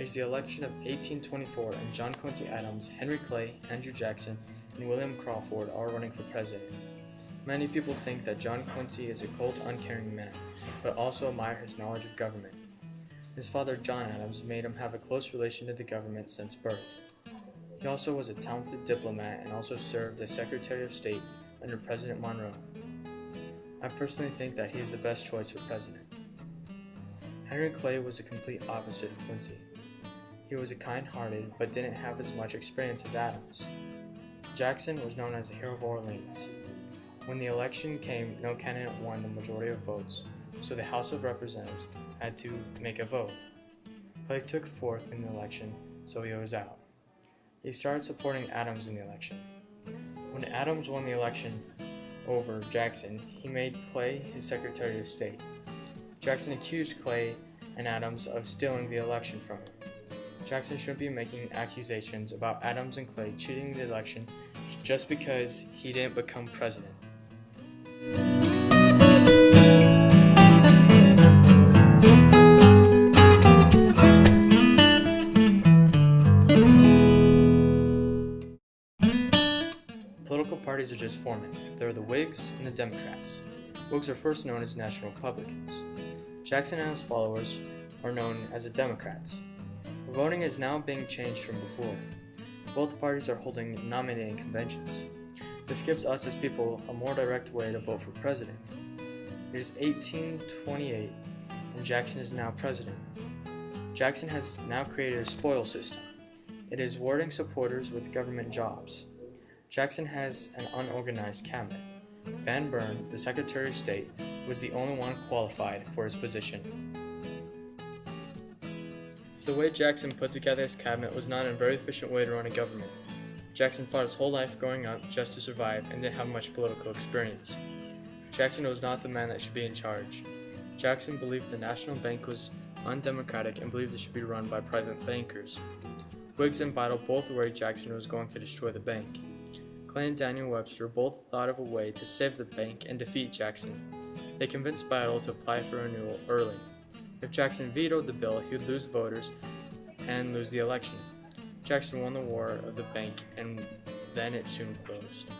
is the election of 1824, and John Quincy Adams, Henry Clay, Andrew Jackson, and William Crawford are running for president. Many people think that John Quincy is a cold, uncaring man, but also admire his knowledge of government. His father, John Adams, made him have a close relation to the government since birth. He also was a talented diplomat and also served as Secretary of State under President Monroe. I personally think that he is the best choice for president. Henry Clay was a complete opposite of Quincy. He was a kind-hearted but didn't have as much experience as Adams. Jackson was known as the hero of Orleans. When the election came, no candidate won the majority of votes, so the House of Representatives had to make a vote. Clay took fourth in the election, so he was out. He started supporting Adams in the election. When Adams won the election over Jackson, he made Clay his Secretary of State. Jackson accused Clay and Adams of stealing the election from him. Jackson shouldn't be making accusations about Adams and Clay cheating the election just because he didn't become president. Political parties are just forming. There are the Whigs and the Democrats. Whigs are first known as National Republicans. Jackson and his followers are known as the Democrats. Voting is now being changed from before. Both parties are holding nominating conventions. This gives us as people a more direct way to vote for president. It is 1828 and Jackson is now president. Jackson has now created a spoil system. It is rewarding supporters with government jobs. Jackson has an unorganized cabinet. Van Buren, the Secretary of State, was the only one qualified for his position. The way Jackson put together his cabinet was not a very efficient way to run a government. Jackson fought his whole life growing up just to survive and didn't have much political experience. Jackson was not the man that should be in charge. Jackson believed the National Bank was undemocratic and believed it should be run by private bankers. Whigs and Bidle both worried Jackson was going to destroy the bank. Clay and Daniel Webster both thought of a way to save the bank and defeat Jackson. They convinced Bidle to apply for renewal early. If Jackson vetoed the bill, he would lose voters and lose the election. Jackson won the war of the bank, and then it soon closed.